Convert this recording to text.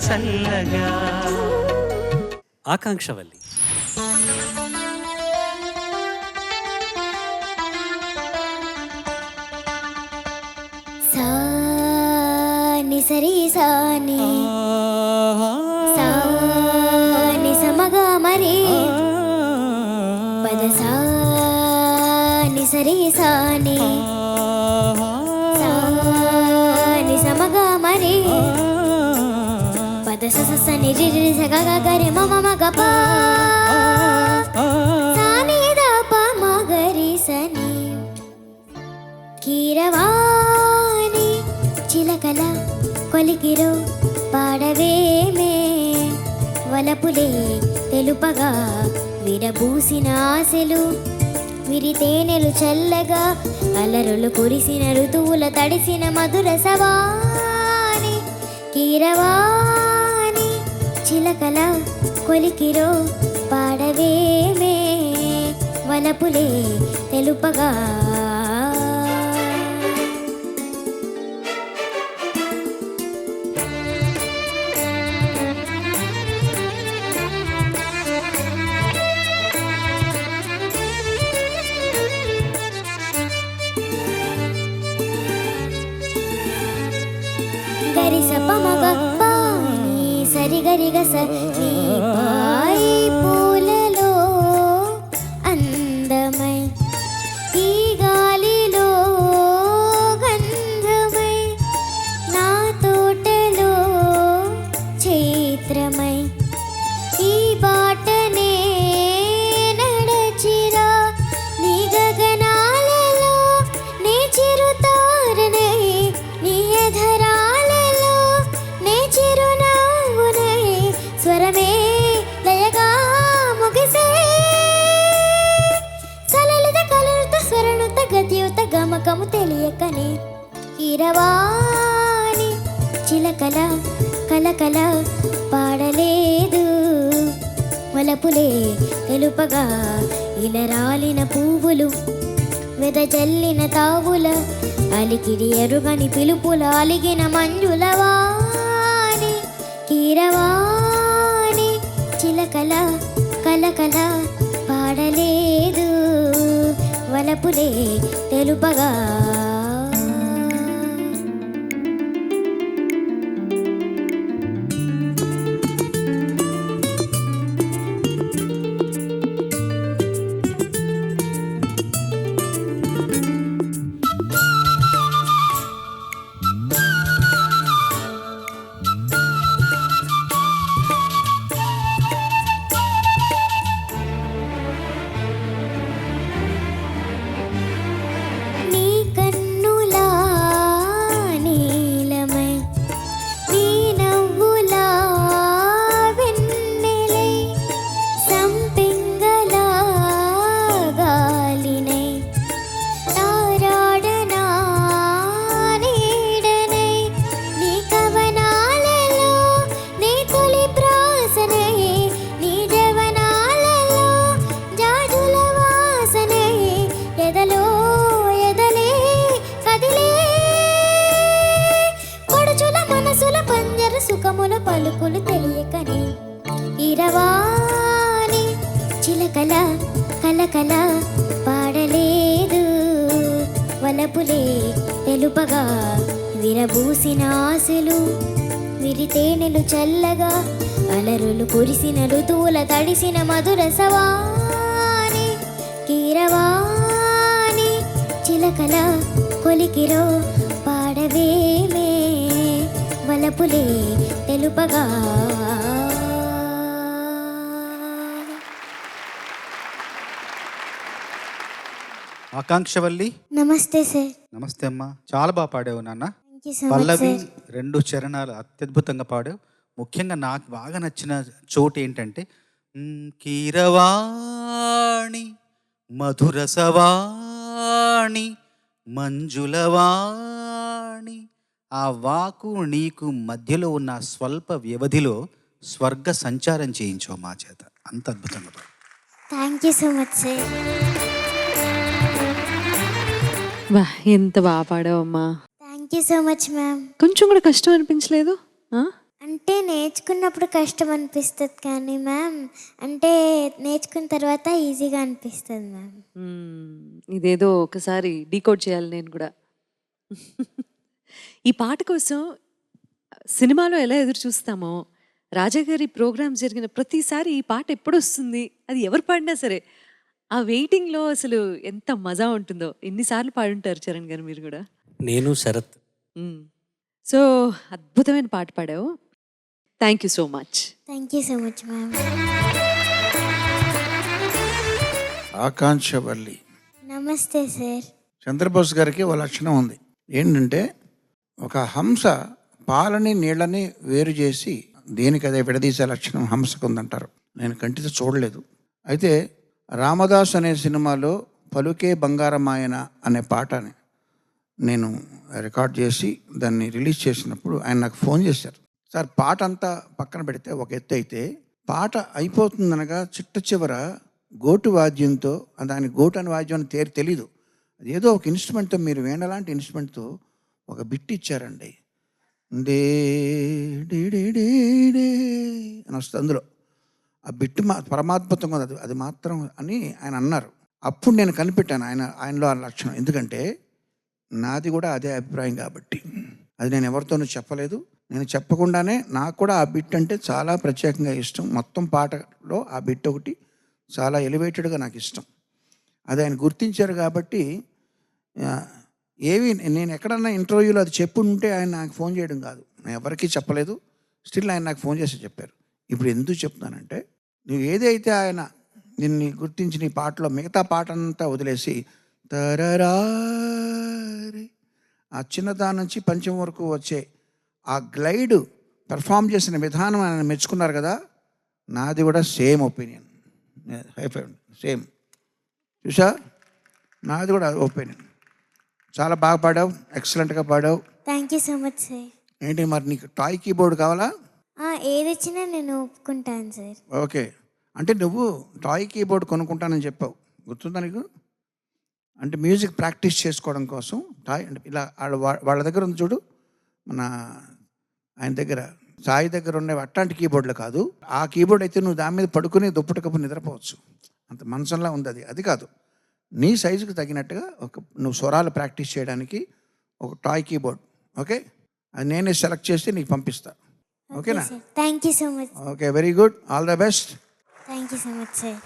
చల్లగా. ఆకాంక్షవల్లి. సాని సరి సాని సాని సమగా మరి పద సాని సరి సాని సాని సమగా మరి పద సని రి రి స గ గ గ రి మ మ మ గ ప సాని ద ప మ గ రి సని కీరవాణి చిలకల కొలికిరో పాడవేమే వలపులే తెలుపగా విరబూసిన ఆశలు విరితేనెలు చల్లగా అలరులు కురిసిన ఋతువుల తడిసిన మధుర సవాణి కీరవాణి చిలకల కొలికిరో పాడవేమే వలపులే తెలుపగా. గరి సప మగ పాని సరి గరి గ స నీ పాయి పూలలో అందమై ఈ గాలిలో గంధమై నా తోటలో చైత్రమై ఈ బాటనే నడచిరా నీ గగనాలలో నీ చిరుతారనై నీ ఎధరాలలో నే చిరునవ్వునై స్వరమే లయగా ముగిసే సలలిత కలలుత స్వరణుత గతియుత గమకము తెలియకనే కీరవాణి చిలకల కలకల పాడలేదు వలపులే తెలుపగా ఇలరాలిన పువ్వులు వెదజల్లిన తావుల అలికిడి ఎరుగని పిలుపుల అలిగిన మంజుల వాణి కీరవాణి చిలకల కలకల పాడలేదు వలపులే తెలుపగా. నీ కన్నులా నీలమై నీ నవ్వులా వెన్నెలై సంపెంగలా గాలినై తారాడనా నీడనై నీ కవనాలలో నీ తొలి ప్రాసనై నీ జవనాలలో జాజుల వాసనై ఎదలో ఎదలే కదిలే పడుచుల మనసుల పంజర సుఖముల పలుకులు తెలియకనే ఇరవాణి చిలకల కలకల పాడలేదు వలపులే తెలుపగా విరబూసిన ఆశలు విరితేనెలు చల్లగా అలరులు కురిసిన ఋతువుల తడిసిన మధుర సవాణి కీరవాణి చిలకల కొలికిరో పాడవేమే వలపులే తెలుపగా. ఆకాంక్షవల్లి. నమస్తే సార్. నమస్తే అమ్మా, చాలా బాగా పాడావు నాన్న. Thank you so much Pallavi sir. 2 చరణాలు అత్యద్భుతంగా పాడావు. ముఖ్యంగా నాకు బాగా నచ్చిన చోటు ఏంటంటే కీరవాణి మధురసవాణి మంజులవాణి. ఆ వాకు నీకు మధ్యలో ఉన్న స్వల్ప వ్యవధిలో స్వర్గ సంచారం చేయించావు మా చేత. అంత అద్భుతంగా పాడు. Thank you so much sir. వా, ఎంత బాగా పాడావమ్మా. Thank you so much ma'am. కొంచెం కూడా కష్టం అనిపించలేదు? అంటే నేర్చుకున్నప్పుడు కష్టం అనిపిస్తుంది కానీ మ్యామ్ అంటే నేర్చుకున్న తర్వాత ఈజీగా అనిపిస్తుంది మ్యామ్. ఇదేదో ఒకసారి డీకోడ్ చేయాలి నేను కూడా. ఈ పాట కోసం సినిమాలో ఎలా ఎదురు చూస్తామో, రాజాగారి ప్రోగ్రామ్ జరిగిన ప్రతిసారి ఈ పాట ఎప్పుడొస్తుంది, అది ఎవరు పాడినా సరే ఆ వెయిటింగ్‌లో అసలు ఎంత మజా ఉంటుందో. ఎన్నిసార్లు పాడుంటారు చరణ్ గారు మీరు గూడా. నేను శరత్. సో, అద్భుతమైన పాట పాడావు. Thank you so much. Thank you so much ma'am. Akankshavalli నమస్తే సార్. చంద్రబోస్ గారికి ఓ లక్షణం ఉంది. ఏంటంటే ఒక హంస పాలని నీళ్ళని వేరు చేసి దేనికి అదే విడదీసే లక్షణం హంసకు ఉందంటారు. నేను కంటితో చూడలేదు. అయితే రామదాస్ అనే సినిమాలో పలుకే బంగారమాయన అనే పాటని నేను రికార్డ్ చేసి దాన్ని రిలీజ్ చేసినప్పుడు ఆయన నాకు ఫోన్ చేశారు. సార్ పాట అంతా పక్కన పెడితే ఒక ఎత్తు అయితే పాట అయిపోతుందనగా చిట్ట చివర గోటు వాద్యంతో దాని గోటు అని వాద్యం అని తెలీదు, అదేదో ఒక ఇన్స్ట్రుమెంట్తో మీరు వేణలాంటి ఇన్స్ట్రుమెంట్తో ఒక బిట్ ఇచ్చారండి. Day day day day day అని వస్తుంది. అందులో ఆ బిట్ పరమాద్భుతంగా ఉంది. అది మాత్రం అని ఆయన అన్నారు. అప్పుడు నేను కనిపెట్టాను ఆయనలో ఆ లక్షణం. ఎందుకంటే నాది కూడా అదే అభిప్రాయం కాబట్టి. అది నేను ఎవరితోనూ చెప్పలేదు. నేను చెప్పకుండానే నాకు కూడా ఆ బిట్ అంటే చాలా ప్రత్యేకంగా ఇష్టం. మొత్తం పాటలో ఆ బిట్ ఒకటి చాలా ఎలివేటెడ్గా నాకు ఇష్టం. అది ఆయన గుర్తించారు కాబట్టి నేను ఎక్కడన్నా ఇంటర్వ్యూలో అది చెప్పుంటే ఆయన నాకు ఫోన్ చేయడం కాదు, నేను ఎవరికీ చెప్పలేదు. స్టిల్ ఆయన నాకు ఫోన్ చేసి చెప్పారు. ఇప్పుడు ఎందుకు చెప్తున్నానంటే నువ్వు ఏదైతే ఆయన నిన్ను గుర్తించి నీ పాటలో మిగతా పాట అంతా వదిలేసి తరరారి ఆ చిన్నదాని నుంచి పంచం వరకు వచ్చే ఆ గ్లైడ్ పెర్ఫామ్ చేసిన విధానం ఆయన మెచ్చుకున్నారు కదా. నాది కూడా సేమ్ ఒపీనియన్, సేమ్. చూసా, నాది కూడా ఒపీనియన్. చాలా బాగా పాడావు, ఎక్సలెంట్గా పాడావు. Thank you so much sir. ఏంటి మరి నీకు టాయ్ కీబోర్డ్ కావాలా? ఏది ఇచ్చినా నేను ఒప్పుకుంటాను సార్. ఓకే, అంటే నువ్వు టాయ్ కీబోర్డ్ కొనుక్కుంటానని చెప్పావు, గుర్తుందా నీకు? అంటే మ్యూజిక్ ప్రాక్టీస్ చేసుకోవడం కోసం టాయ్ అంటే ఇలా వాళ్ళ దగ్గర ఉంది చూడు, మన ఆయన దగ్గర సాయి దగ్గర ఉండే అట్లాంటి కీబోర్డులు కాదు. ఆ కీబోర్డ్ అయితే నువ్వు దాని మీద పడుకుని దుప్పటి కప్పు నిద్రపోవచ్చు, అంత మంచంలా ఉంది. అది కాదు, నీ సైజుకి తగినట్టుగా నువ్వు స్వరాలు ప్రాక్టీస్ చేయడానికి ఒక టాయ్ కీబోర్డ్. ఓకే, అది నేనే సెలెక్ట్ చేసి నీకు పంపిస్తా. ఓకేనా? Thank you so much. Okay, very good, all the best. Thank you so much sir.